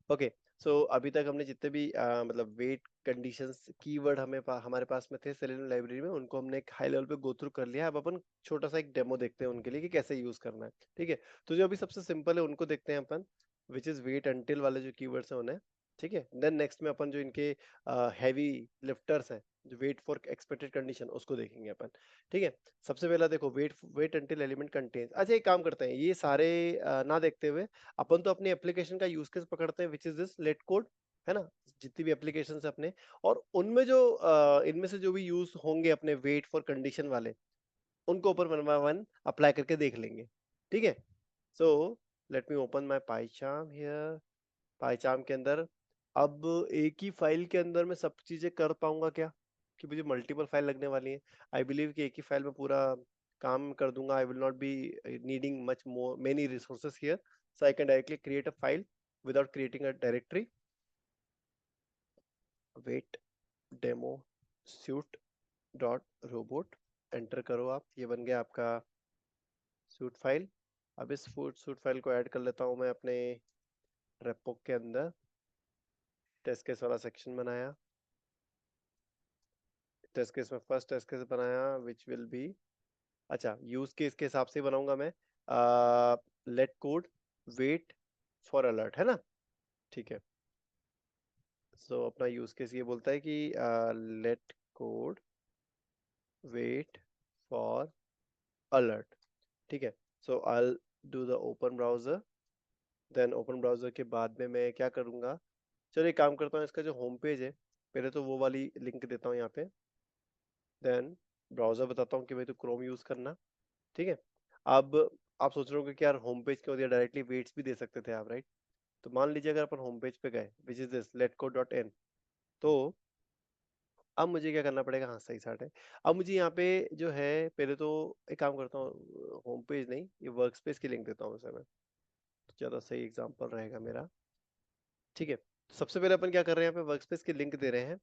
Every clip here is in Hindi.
ओके, सो अभी तक हमने जितने भी मतलब वेट कंडीशंस कीवर्ड हमारे पास में थे सेलेनियम लाइब्रेरी में, उनको हमने एक हाई लेवल पे गो थ्रू कर लिया है। अब अपन छोटा सा एक डेमो देखते हैं उनके लिए कि कैसे यूज करना है। ठीक है, तो जो अभी सबसे सिंपल है उनको देखते हैं अपन, विच इज वेट अंटिल वाले जो कीवर्ड्स हैं उन्हें। ठीक है, देन नेक्स्ट में अपन जो इनके हैवी लिफ्टर्स हैं, जो वेट फॉर एक्सपेक्टेड कंडीशन, उसको देखेंगे अपन। ठीक है, सबसे पहला देखो, wait wait until element contains. अच्छा, एक काम करते हैं, ये सारे ना देखते हुए अपन तो अपनी एप्लीकेशन का यूज केस पकड़ते हैं, which is this let code, है ना। जितनी भी एप्लीकेशन है अपने, और उनमें जो इनमें से जो भी यूज होंगे अपने वेट फॉर कंडीशन वाले, उनको ऊपर वन बाय वन अप्लाई करके देख लेंगे। ठीक है, so let me open my PyCharm here. PyCharm के अंदर अब एक ही फाइल के अंदर मैं सब चीजें कर पाऊंगा क्या, कि मुझे मल्टीपल फाइल लगने वाली है। आई बिलीव कि एक ही फाइल में पूरा काम कर दूंगा। I will not be needing much more many resources here, so I can directly create a file without creating a directory. Wait demo suite dot robot, enter करो आप, ये बन गया आपका सूट फाइल। अब इस सूट फाइल को ऐड कर लेता हूं मैं अपने रेपो के अंदर। टेस्ट केस वाला सेक्शन बनाया, टेस्ट केस में फर्स्ट टेस्ट केस बनाया विच विल बी, अच्छा यूज केस के हिसाब से बनाऊंगा मैं, let code wait for alert, है ना। ठीक है, सो अपना यूज केस ये बोलता है कि let code wait for alert. ठीक है, so I do the open browser, then open browser के बाद में मैं क्या करूंगा, चलो एक काम करता हूँ, इसका जो होम पेज है पहले तो वो वाली लिंक देता हूँ यहाँ पे, देन ब्राउजर बताता हूँ कि भाई तो क्रोम यूज करना। ठीक है, अब आप सोच रहे हो कि यार होम पेज के बाद डायरेक्टली वेट्स भी दे सकते थे आप, राइट। तो मान लीजिए अगर अपन होम पेज पे गए, विच इज दिस letcode.in, तो अब मुझे क्या करना पड़ेगा, हाँ सही स्टार्ट है। अब मुझे यहाँ पे जो है, पहले तो एक काम करता हूँ, होम पेज नहीं, ये वर्क स्पेस की लिंक देता हूँ इसे मैं, तो ज़्यादा सही एग्जांपल रहेगा मेरा। ठीक है, तो सबसे पहले अपन क्या कर रहे हैं, यहाँ पे वर्क स्पेस की लिंक दे रहे हैं।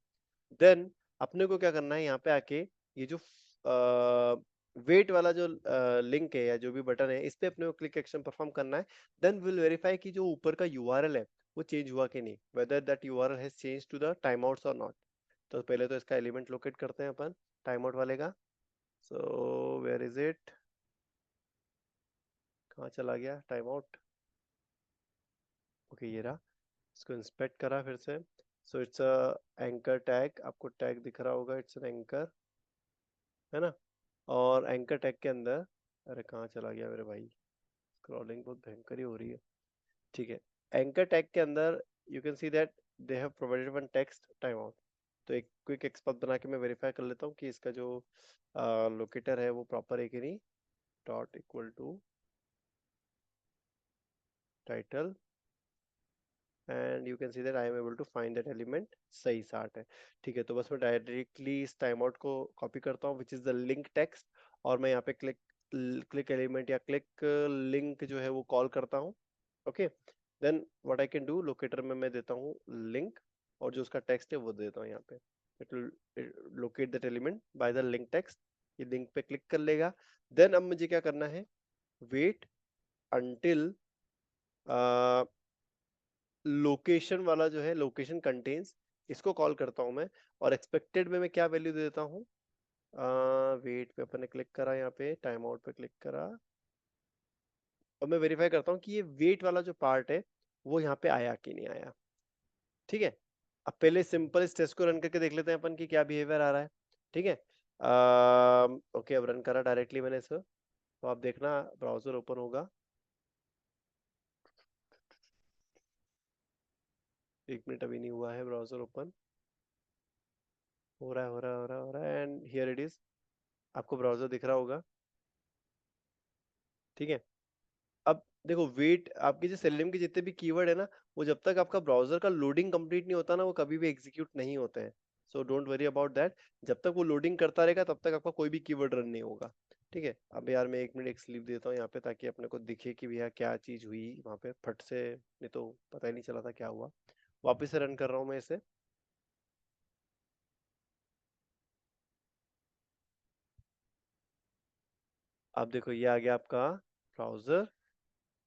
देन अपने को क्या करना है, यहाँ पे आके ये जो वेट वाला जो लिंक है या जो भी बटन है, इस पे अपने को क्लिक एक्शन परफॉर्म करना है। देन विल वेरीफाई कि जो ऊपर का यूआरएल है वो चेंज हुआ कि नहीं, whether that URL has change to the time outs or not. तो पहले तो इसका एलिमेंट लोकेट करते हैं अपन, टाइम आउट वाले का। सो वेयर इज इट, कहाँ चला गया टाइम आउट। ओके, ये रहा। इसको इंस्पेक्ट करा फिर से। So it's a anchor tag, आपको टैग दिख रहा होगा, इट्स एन एंकर, है ना। और एंकर टैग के अंदर, अरे कहाँ चला गया मेरे भाई, स्क्रॉलिंग बहुत भयंकर ही हो रही है। ठीक है, एंकर टैग के अंदर you can see that they have provided one text time out. तो एक क्विक एक्सपाथ बना के मैं वेरीफाई कर लेता हूँ कि इसका जो लोकेटर है वो प्रॉपर है कि नहीं। Dot equal to title, and you can see that I am able to find that element, सही साठ है। ठीक है, तो बस मैं डायरेक्टली इस टाइम आउट को कॉपी करता हूँ, which is the link text, और मैं यहाँ पे क्लिक क्लिक एलिमेंट या क्लिक लिंक जो है वो कॉल करता हूँ। Okay, then what I can do, locator में मैं देता हूँ लिंक, और जो उसका टेक्स्ट है वो देता हूँ यहाँ पे, it will locate that element by the link text. ये लिंक पे क्लिक कर लेगा। देन अब मुझे क्या करना है, वेट अंटिल लोकेशन वाला जो है, लोकेशन कंटेन्स, इसको कॉल करता हूं मैं, और एक्सपेक्टेड में मैं क्या वैल्यू दे देता हूँ, वेट पे अपन ने क्लिक करा, यहाँ पे टाइम आउट पे क्लिक करा, और मैं वेरीफाई करता हूँ कि ये वेट वाला जो पार्ट है वो यहाँ पे आया कि नहीं आया। ठीक है, अब पहले सिंपल इस टेस्ट को रन करके देख लेते हैं अपन कि क्या बिहेवियर आ रहा है। ठीक है, ओके, अब रन करा डायरेक्टली मैंने इसे, तो आप देखना ब्राउजर ओपन होगा। एक मिनट अभी नहीं हुआ है ब्राउजर ओपन, हो रहा है हो रहा है हो रहा है हो रहा है, एंड हियर इट इज, आपको ब्राउजर दिख रहा होगा। ठीक है, अब देखो वेट, आपके जो सेलेनियम के जितने भी कीवर्ड है ना, वो जब तक आपका ब्राउजर का लोडिंग कंप्लीट नहीं होता ना, वो कभी भी एग्जीक्यूट नहीं होते हैं। So don't worry about that, जब तक वो लोडिंग करता रहेगा तब तक आपका कोई भी कीवर्ड रन नहीं होगा। ठीक है, अब यार मैं एक मिनट एक स्लीप देता हूँ यहाँ पे, ताकि अपने को दिखे कि भैया क्या चीज हुई वहां पे फट से, नहीं तो पता ही नहीं चला था क्या हुआ। वापस से रन कर रहा हूँ मैं इसे। अब देखो ये आ गया आपका ब्राउजर।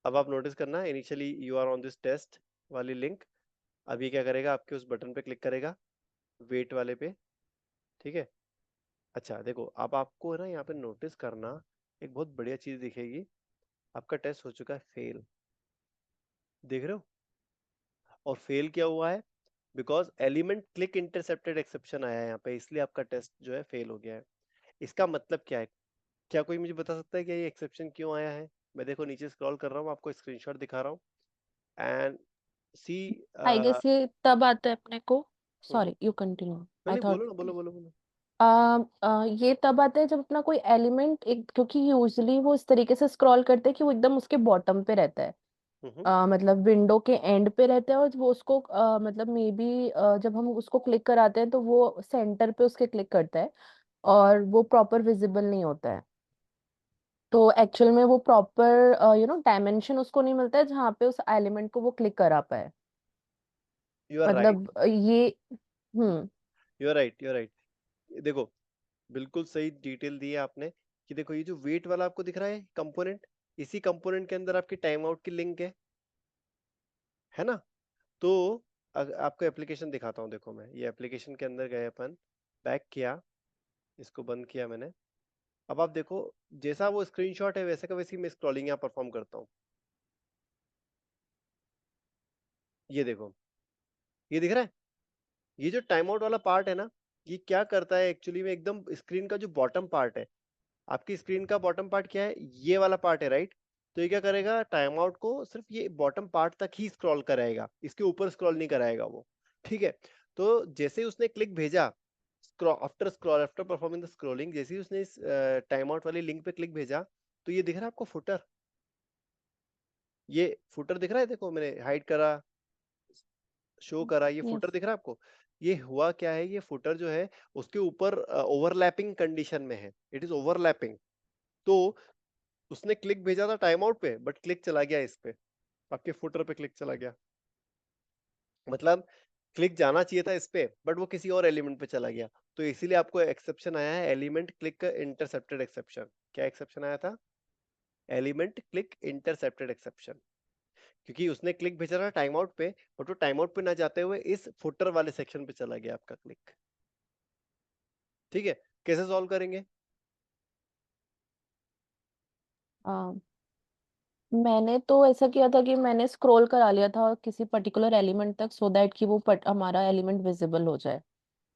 अब आप नोटिस करना, initially you are on this test वाली लिंक, अब ये क्या करेगा, आपके उस बटन पे क्लिक करेगा, वेट वाले पे, ठीक है। अच्छा देखो, अब आपको है ना यहाँ पे नोटिस करना, एक बहुत बढ़िया चीज दिखेगी, आपका टेस्ट हो चुका है फेल, देख रहे हो। और फेल क्या हुआ है, because element click intercepted exception आया है यहाँ पे, इसलिए आपका टेस्ट जो है फेल हो गया है। इसका मतलब क्या है, क्या कोई मुझे बता सकता है कि ये एक्सेप्शन क्यों आया है। मैं देखो नीचे स्क्रॉल कर रहा हूँ, आपको स्क्रीनशॉट दिखा रहा हूँ, एंड सी। आई गेस ये तब आता है अपने को, नहीं सॉरी यू कंटिन्यू। आई नहीं, थॉट बोलो ना, बोलो बोलो बोलो। ये तब आता है जब अपना कोई एलिमेंट एक, क्योंकि यूजली वो इस तरीके से स्क्रॉल करते हैं कि वो एकदम उसके बॉटम पे रहता है। हम्म। मतलब विंडो के एंड पे रहता है, और वो उसको मतलब मे बी जब हम उसको क्लिक कराते हैं तो वो सेंटर पे उसके क्लिक करता है, और वो प्रॉपर विजिबल नहीं होता है। तो एक्चुअल में वो प्रॉपर डायमेंशन उसको नहीं मिलता है जहाँ पे उस एलिमेंट को वो क्लिक करा पाए। यू आर राइट, मतलब ये। Hmm. You are right, you are right. देखो, बिल्कुल सही डिटेल दी है आपने, कि देखो ये जो वेट वाला आपको दिख रहा है कंपोनेंट, इसी कंपोनेंट के अंदर आपकी टाइम आउट की लिंक है ना। तो आपको एप्लीकेशन दिखाता हूँ, देखो मैं ये एप्लीकेशन के अंदर गए अपन, बैक किया, इसको बंद किया मैंने। अब आप देखो, जैसा वो स्क्रीनशॉट है वैसे का वैसी मैं स्क्रॉलिंग यहाँ परफॉर्म करता हूँ। ये देखो, ये दिख रहा है, ये जो टाइम आउट वाला पार्ट है ना, ये क्या करता है एक्चुअली में, एकदम स्क्रीन का जो बॉटम पार्ट है, आपकी स्क्रीन का बॉटम पार्ट क्या है, ये वाला पार्ट है, राइट। तो ये क्या करेगा, टाइम आउट को सिर्फ ये बॉटम पार्ट तक ही स्क्रॉल कराएगा, इसके ऊपर स्क्रॉल नहीं कराएगा वो, ठीक है। तो जैसे ही उसने क्लिक भेजा, आफ्टर परफॉर्मिंग द स्क्रॉलिंग, जैसे ही उसने इस टाइम आउट वाली लिंक पे क्लिक भेजा, तो ये दिख रहा है आपको फुटर, ये फुटर दिख रहा है, देखो मैंने हाइड करा, शो करा, ये फुटर यस। दिख रहा है आपको। ये हुआ क्या है, ये फुटर जो है उसके ऊपर ओवरलैपिंग कंडीशन में है, इट इज ओवरलैपिंग। तो उसने क्लिक भेजा था टाइम आउट पे, बट क्लिक चला गया इस पे, आपके फुटर पे क्लिक चला गया, मतलब क्लिक जाना चाहिए था इस पे, बट वो किसी और एलिमेंट पे चला गया। तो इसीलिए आपको एक्सेप्शन आया है, एलिमेंट क्लिक इंटरसेप्टेड एक्सेप्शन। क्या एक्सेप्शन आया था, एलिमेंट क्लिक इंटरसेप्टेड एक्सेप्शन, क्योंकि उसने क्लिक भेजा था टाइम आउट पे, बट वो टाइम आउट पे ना जाते हुए इस फुटर वाले सेक्शन पे चला गया आपका क्लिक। ठीक है, कैसे सॉल्व करेंगे। मैंने तो ऐसा किया था कि मैंने स्क्रॉल करा लिया था किसी पर्टिकुलर एलिमेंट तक, सो दैट कि वो हमारा एलिमेंट विजिबल हो जाए।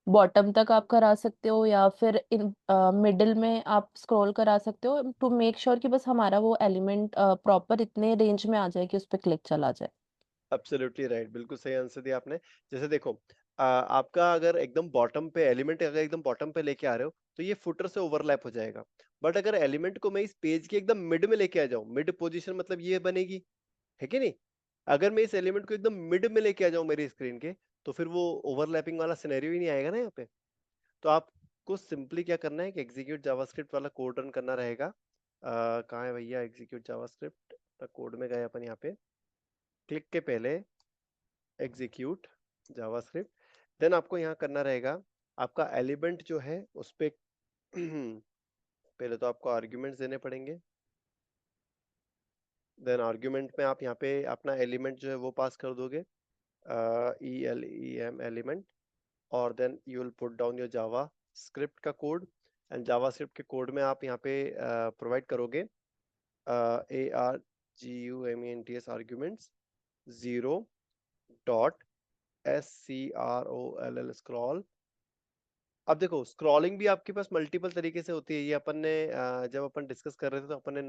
बॉटम तक आप करा सकते हो, या फिर इन मिडिल में आप स्क्रॉल करा सकते हो, टू मेक श्योर कि बस हमारा वो एलिमेंट प्रॉपर इतने रेंज में आ जाए कि उस पर क्लिक चला जाए। एब्सोल्युटली राइट, बिल्कुल सही आंसर दिया आपने। जैसे देखो, आपका अगर एकदम बॉटम पे एलिमेंट, अगर एकदम बॉटम पे लेके आ रहे हो, तो ये फुटर से ओवरलैप हो जाएगा। बट अगर एलिमेंट को मैं इस पेज के एकदम मिड में लेके आ जाऊं, मिड पोजीशन मतलब ये बनेगी, है कि नहीं। अगर मैं इस एलिमेंट को एकदम मिड में लेके आ जाऊं मेरी स्क्रीन के, तो फिर वो ओवरलैपिंग वाला सिनेरियो ही नहीं आएगा ना यहाँ पे। तो आपको सिंपली क्या करना है कि एग्जीक्यूट जावास्क्रिप्ट वाला कोड रन करना रहेगा। कहाँ है भैया एग्जीक्यूट जावास्क्रिप्ट, कोड में गए अपन यहाँ पे, क्लिक के पहले एग्जीक्यूट जावास्क्रिप्ट, देन आपको यहाँ करना रहेगा, आपका एलिमेंट जो है उस पे पहले तो आपको आर्ग्यूमेंट्स देने पड़ेंगे, देन आर्ग्यूमेंट में आप यहाँ पे अपना एलिमेंट जो है वो पास कर दोगे, ELEM एलिमेंट, और then you will put down your JavaScript का कोड, एंड जावा स्क्रिप्ट के कोड में आप यहाँ पे प्रोवाइड करोगे ARGUMENTS आर्ग्यूमेंट्स 0.SCROLL स्क्रॉल। अब देखो, स्क्रॉलिंग भी आपके पास मल्टीपल तरीके से होती है, ये अपन ने जब अपन डिस्कस कर रहे थे तो अपन ने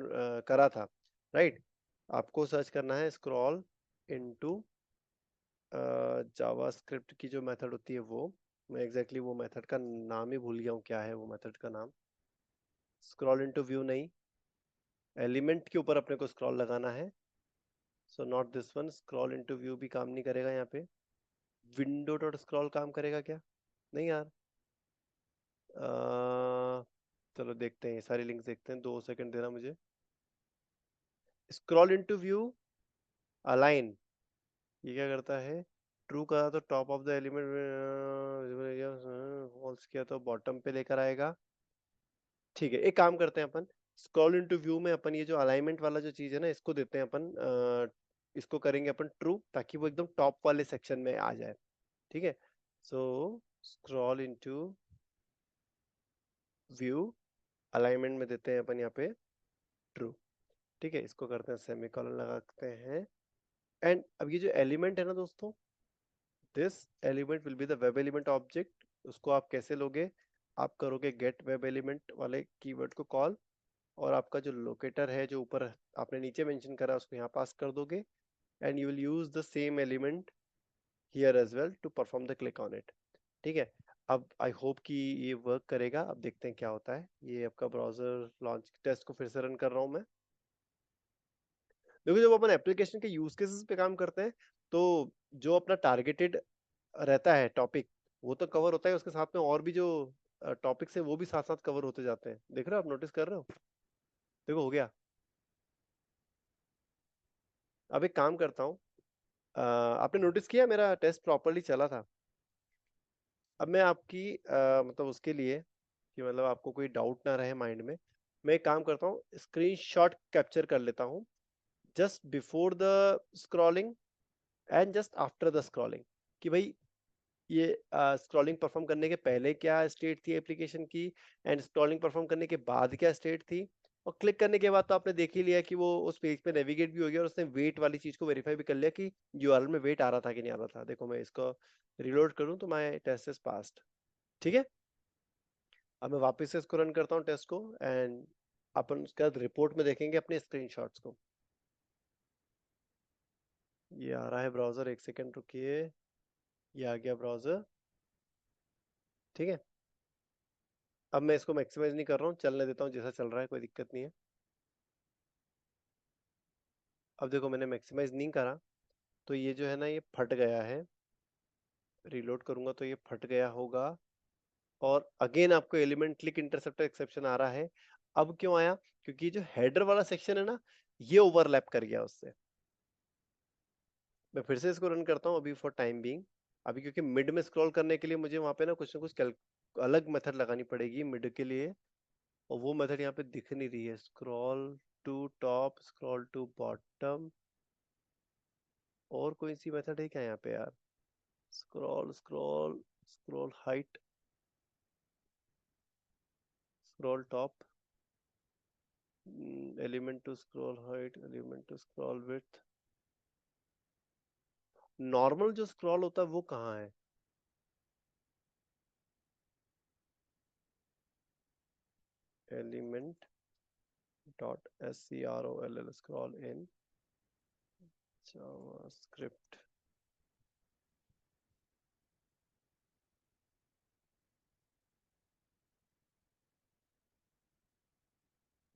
करा था, राइट। आपको सर्च करना है स्क्रॉल इनटू जावास्क्रिप्ट की जो मेथड होती है वो, मैं एग्जैक्टली वो मेथड का नाम ही भूल गया हूँ, क्या है वो मेथड का नाम। स्क्रॉल इनटू व्यू नहीं, एलिमेंट के ऊपर अपने को स्क्रॉल लगाना है, so not this one, scroll into view भी काम नहीं करेगा यहाँ पे। विंडो डॉट स्क्रॉल काम करेगा क्या, नहीं यार। चलो देखते हैं, ये सारी लिंक्स देखते हैं, 2 सेकंड देना मुझे। स्क्रॉल इनटू व्यू अलाइन, ये क्या करता है, ट्रू करा तो top of the element, false किया तो बॉटम पे लेकर आएगा। ठीक है, एक काम करते हैं अपन, स्क्रॉल इनटू व्यू में अपन ये जो अलाइनमेंट वाला जो चीज है ना, इसको देते हैं अपन इसको करेंगे अपन ट्रू, ताकि वो एकदम टॉप वाले सेक्शन में आ जाए। ठीक है, सो स्क्रॉल इनटू व्यू, अलाइनमेंट में देते हैं अपन यहाँ पे ट्रू। ठीक है, इसको करते हैं सेमीकोलन लगाते हैं। एंड अब ये जो एलिमेंट है ना दोस्तों, this element will be the web element object. उसको आप कैसे लोगे, आप करोगे गेट वेब एलिमेंट वाले कीवर्ड को कॉल, और आपका जो लोकेटर है जो ऊपर आपने नीचे मेंशन करा उसको यहाँ पास कर दोगे, and you will use the same element here as well to perform the click on it. ठीक है, अब आई होप कि ये वर्क करेगा। अब देखते हैं क्या होता है। ये आपका ब्राउजर लॉन्च टेस्ट को फिर से रन कर रहा हूँ मैं। देखो, जब अपन एप्लीकेशन के यूज केसेस पे काम करते हैं, तो जो अपना टारगेटेड रहता है टॉपिक, वो तो कवर होता है, उसके साथ में और भी जो टॉपिक्स है वो भी साथ साथ कवर होते जाते हैं। देख रहे हो, आप नोटिस कर रहे हो? देखो, हो गया। अब एक काम करता हूँ, आपने नोटिस किया मेरा टेस्ट प्रॉपरली चला था। अब मैं आपकी मतलब उसके लिए कि मतलब आपको कोई डाउट ना रहे माइंड में, मैं एक काम करता हूँ, स्क्रीनशॉट कैप्चर कर लेता हूँ, just before the scrolling and just after the scrolling, कि भाई ये स्क्रॉलिंग परफॉर्म करने के पहले क्या स्टेट थी एप्लीकेशन की, एंड स्क्रॉलिंग परफॉर्म करने के बाद क्या स्टेट थी। और क्लिक करने के बाद तो आपने देख ही लिया कि वो उस पेज पे नेविगेट भी हो गया, और उसने वेट वाली चीज को वेरीफाई भी कर लिया कि यूआरएल में वेट आ रहा था कि नहीं आ रहा था। देखो, मैं इसको रिलोड करूं तो माय टेस्ट इज पास्ड। ठीक है, अब मैं वापस से इसको रन करता हूँ टेस्ट को, एंड अपन उसके बाद रिपोर्ट में देखेंगे अपने स्क्रीनशॉट्स को। ये आ रहा है ब्राउजर, एक सेकेंड रुकिए, ये आ गया ब्राउजर। ठीक है, अब मैं इसको मैक्सिमाइज नहीं कर रहा हूँ, चलने देता हूँ जैसा चल रहा है, कोई दिक्कत नहीं है। अब देखो, मैंने मैक्सिमाइज नहीं करा तो ये जो है ना, ये फट गया है। रीलोड करूंगा तो ये फट गया होगा, और अगेन आपको एलिमेंट क्लिक इंटरसेप्टर एक्सेप्शन आ रहा है। अब क्यों आया? क्योंकि ये जो हेडर वाला सेक्शन है ना, ये ओवरलैप कर गया उससे। मैं फिर से इसको रन करता हूँ अभी फॉर टाइम बीइंग। अभी क्योंकि मिड में स्क्रॉल करने के लिए मुझे वहां पे ना कुछ अलग मेथड लगानी पड़ेगी मिड के लिए, और वो मेथड यहाँ पे दिख नहीं रही है। Scroll to top, scroll to bottom, और कोई सी मेथड है क्या यहाँ पे यार? Scroll scroll scroll height, scroll top, element to scroll height, element to scroll width. Normal जो स्क्रॉल होता है वो कहाँ है? Element dot scroll scroll in JavaScript.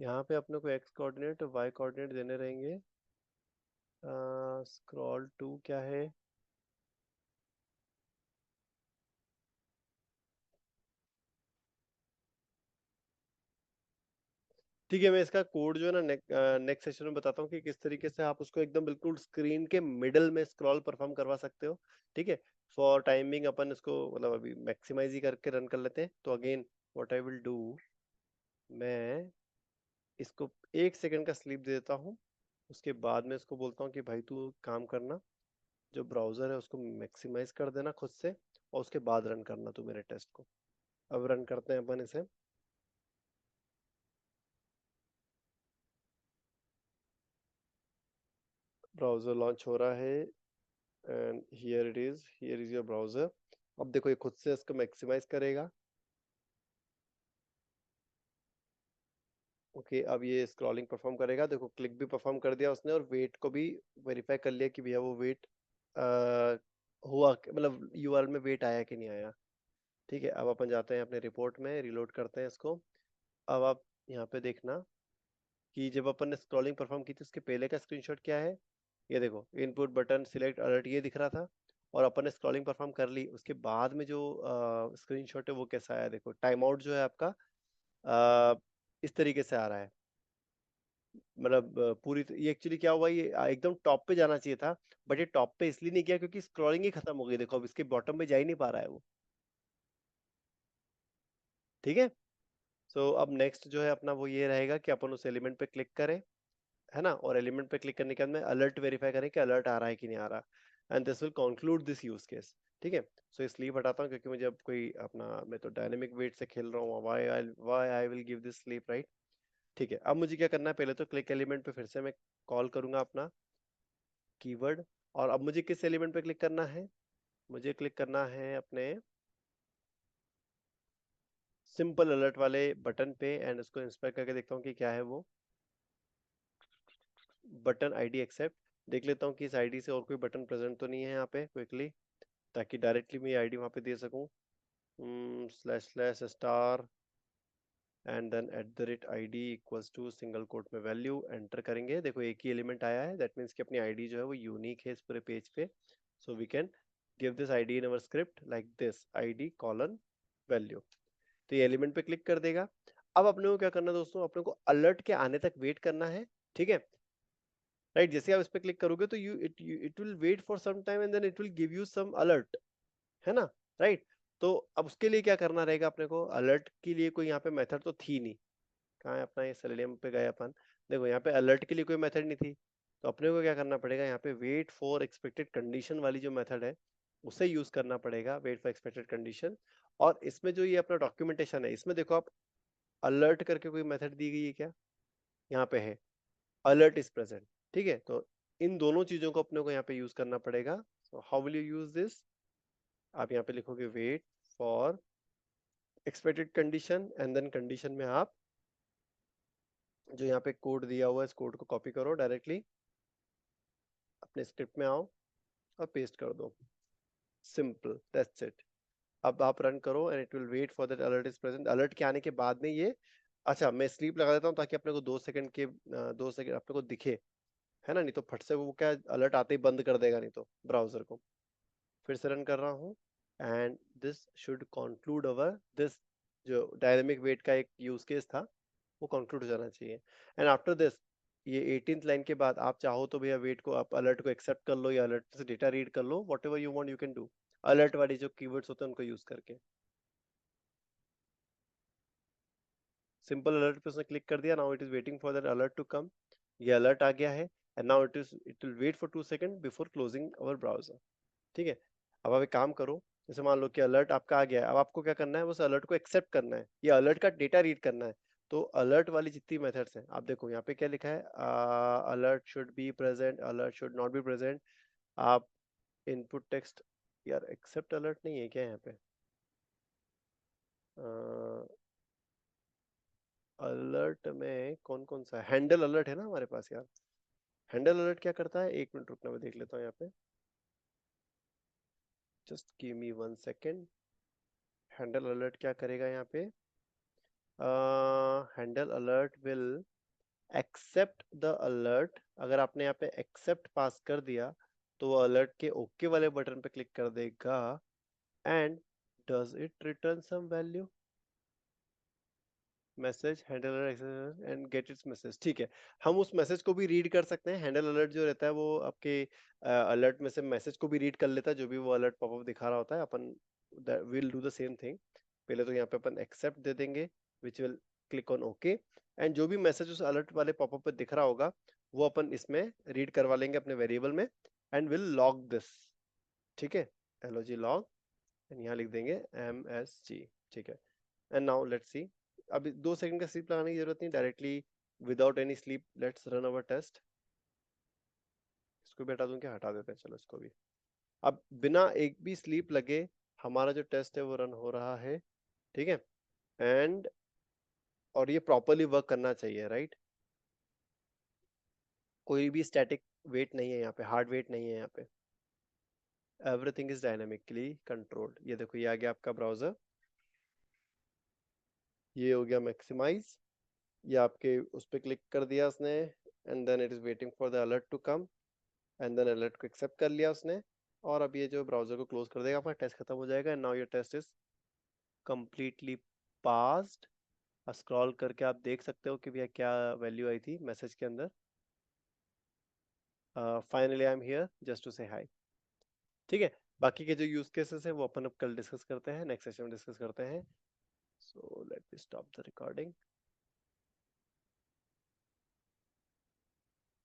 यहाँ पे अपने को एक्स कोऑर्डिनेट वाई कोऑर्डिनेट देने रहेंगे। स्क्रॉल टू क्या है? ठीक है, मैं इसका कोड जो है ना नेक्स्ट सेशन में बताता हूँ कि किस तरीके से आप उसको एकदम बिल्कुल स्क्रीन के मिडल में स्क्रॉल परफॉर्म करवा सकते हो। ठीक है, फॉर टाइमिंग अपन इसको मतलब अभी मैक्सिमाइज ही करके रन कर लेते हैं। तो again what I will do, मैं इसको 1 सेकंड का स्लीप दे देता हूँ। उसके बाद में इसको बोलता हूँ कि भाई तू काम करना, जो ब्राउजर है उसको मैक्सिमाइज कर देना खुद से, और उसके बाद रन करना तू मेरे टेस्ट को। अब रन करते हैं अपन इसे। ब्राउजर लॉन्च हो रहा है, and here is your browser. अब देखो, ये खुद से इसको मैक्सिमाइज करेगा। ओके, अब ये स्क्रॉलिंग परफॉर्म करेगा। देखो, क्लिक भी परफॉर्म कर दिया उसने, और वेट को भी वेरीफाई कर लिया कि भैया वो वेट हुआ, मतलब यूआरएल में वेट आया कि नहीं आया। ठीक है, अब अपन जाते हैं अपने रिपोर्ट में, रिलोड करते हैं इसको। अब आप यहाँ पे देखना कि जब अपन ने स्क्रॉलिंग परफॉर्म की थी उसके पहले का स्क्रीनशॉट क्या है। ये देखो, इनपुट बटन सिलेक्ट अलर्ट ये दिख रहा था, और अपन ने स्क्रॉलिंग परफॉर्म कर ली, उसके बाद में जो स्क्रीनशॉट है वो कैसा आया। देखो, टाइम आउट जो है आपका इस तरीके से आ रहा है। मतलब ये एक्चुअली क्या हुआ, ये एकदम टॉप पे जाना चाहिए था, बट ये टॉप पे इसलिए नहीं किया क्योंकि स्क्रॉलिंग ही खत्म हो गई। देखो, अब इसके बॉटम पे जा ही नहीं पा रहा है वो। ठीक है, सो अब नेक्स्ट जो है अपना वो ये रहेगा कि अपन उस एलिमेंट पे क्लिक करें, है ना, और एलिमेंट पे क्लिक करने के बाद में अलर्ट वेरीफाई करें कि अलर्ट आ रहा है कि नहीं आ रहा, and this will conclude this use case. ठीक है, सो ये स्लीप हटाता हूँ क्योंकि मुझे अब कोई अपना, मैं तो डायनेमिक वेट से खेल रहा हूँ, why I will give this sleep, right. ठीक है, अब मुझे क्या करना है, पहले तो क्लिक एलिमेंट पे फिर से मैं कॉल करूंगा अपना कीवर्ड, और अब मुझे किस एलिमेंट पे क्लिक करना है, मुझे क्लिक करना है अपने सिंपल अलर्ट वाले बटन पे, एंड उसको इंस्पेक्ट करके देखता हूँ कि क्या है वो बटन आईडी एक्सेप्ट। देख लेता हूँ कि इस आईडी से और कोई बटन प्रेजेंट तो नहीं है यहाँ पे क्विकली, ताकि डायरेक्टली मैं आईडी वहाँ पे दे सकूँ। Slash slash star and then at the rate ID equals to single quote में वैल्यू एंटर करेंगे। देखो एक ही एलिमेंट आया है, दैट मीन्स कि अपनी आईडी जो है वो यूनिक है इस पूरे पेज पे। So we can give this ID in our script like this, ID colon value. तो ये एलिमेंट पे क्लिक कर देगा। अब अपने को क्या करना है दोस्तों, अपने को अलर्ट के आने तक वेट करना है। ठीक है, राइट, जैसे आप इस पे क्लिक करोगे तो it will wait for some time and then it will give you some alert, है ना, राइट। तो अब उसके लिए क्या करना रहेगा अपने को, अलर्ट के लिए कोई यहाँ पे मेथड तो थी नहीं, कहाँ है अपना, ये सेलेनियम पे गए अपन, देखो यहाँ पे अलर्ट के लिए कोई मेथड नहीं थी, तो अपने को क्या करना पड़ेगा, यहाँ पे वेट फॉर एक्सपेक्टेड कंडीशन वाली जो मेथड है उसे यूज करना पड़ेगा, वेट फॉर एक्सपेक्टेड कंडीशन। और इसमें जो ये अपना डॉक्यूमेंटेशन है, इसमें देखो आप अलर्ट करके कोई मेथड दी गई है क्या, यहाँ पे है अलर्ट इज प्रेजेंट। ठीक है, तो इन दोनों चीजों को अपने को यहाँ पे यूज करना पड़ेगा। So how will you use this, आप यहाँ पे लिखोगे wait for expected condition, and then condition में आप जो यहाँ पे कोड दिया हुआ है इस कोड को कॉपी करो, डायरेक्टली अपने स्क्रिप्ट में आओ और पेस्ट कर दो, सिंपल, दैट्स इट। अब आप रन करो and it will wait for that alert is present. Alert के आने के बाद में ये, अच्छा मैं स्लीप लगा देता हूँ ताकि अपने को 2 सेकंड के 2 सेकंड अपने को दिखे, है ना, नहीं तो फट से वो क्या अलर्ट आते ही बंद कर देगा नहीं तो ब्राउजर को। फिर से रन कर रहा हूँ, and this should conclude our this, जो डायनेमिक वेट का एक यूज केस था वो कंक्लूड हो जाना चाहिए। एंड आफ्टर दिस, ये 18th लाइन के बाद आप चाहो तो भैया वेट को, आप अलर्ट को एक्सेप्ट कर लो या अलर्ट से डेटा रीड कर लो, whatever you want you can do, alert वाली जो कीवर्ड्स होते हैं उनको यूज करके। सिंपल अलर्ट पे उसने क्लिक कर दिया, now it is waiting for that alert to come, ये अलर्ट आ गया है, and now it will wait for 2 second before closing our browser. ठीक है, अब आप एक काम करो, जैसे मान लो कि अलर्ट आपका आ गया है, अब आपको क्या करना है, उस अलर्ट को एक्सेप्ट करना है, ये अलर्ट का डेटा रीड करना है। तो अलर्ट वाली जितनी मेथड्स हैं, आप देखो यहाँ पे क्या लिखा है, alert should be present, alert should not be present. आप इनपुट टेक्स्ट, यार एक्सेप्ट अलर्ट नहीं है क्या यहाँ पे, अलर्ट में कौन कौन सा हैंडल अलर्ट है ना हमारे पास यार, हैंडल अलर्ट क्या करता है, 1 मिनट रुकना, मैं देख लेता हूँ यहाँ पे, just give me 1 second. Handle alert क्या करेगा यहाँ पे, handle alert will accept the alert, अगर आपने यहाँ पे एक्सेप्ट पास कर दिया तो वो अलर्ट के ओके वाले बटन पे क्लिक कर देगा, and does it return some value, message handle alert and get its message. ठीक है, हम उस मैसेज को भी रीड कर सकते हैं, हैंडल अलर्ट जो रहता है वो आपके अलर्ट में से मैसेज को भी रीड कर लेता है, जो भी वो अलर्ट पॉपअप दिखा रहा होता है, अपन will do the same thing. पहले तो यहाँ पे अपन एक्सेप्ट दे देंगे, which will click on okay, and जो भी मैसेज उस अलर्ट वाले पॉपअप पे दिख रहा होगा वो अपन इसमें रीड करवा लेंगे अपने वेरिएबल में, एंड विल लॉग दिस। ठीक है, एलओजी लॉग, एंड यहाँ लिख देंगे MSG। ठीक है, एंड नाउ लेट्स सी, अभी 2 सेकंड का स्लीप लगाने की जरूरत नहीं, directly without any sleep let's run our test. इसको भी हटा दूं क्या, हटा देते हैं, चलो इसको भी। अब बिना एक भी स्लीप लगे हमारा जो टेस्ट है वो रन हो रहा है। ठीक है, एंड और ये प्रॉपरली वर्क करना चाहिए, राइट, कोई भी स्टैटिक वेट नहीं है यहाँ पे, हार्ड वेट नहीं है यहाँ पे, एवरीथिंग इज डायनामिकली कंट्रोल्ड। ये देखो ये आ गया आपका ब्राउजर, ये हो गया मैक्सिमाइज, ये आपके उस पर क्लिक कर दिया उसने, and then it is waiting for the alert to come, and then alert को एक्सेप्ट कर लिया उसने, और अब ये जो ब्राउजर को क्लोज कर देगा, आपका टेस्ट खत्म हो जाएगा, and now your test is completely passed. Scroll करके आप देख सकते हो कि भैया क्या वैल्यू आई थी मैसेज के अंदर, finally I am here just to say hi. ठीक है, बाकी के जो यूज केसेस है वो अपन अब कल डिस्कस करते हैं, नेक्स्ट सेशन में डिस्कस करते हैं। सो let me stop the recording.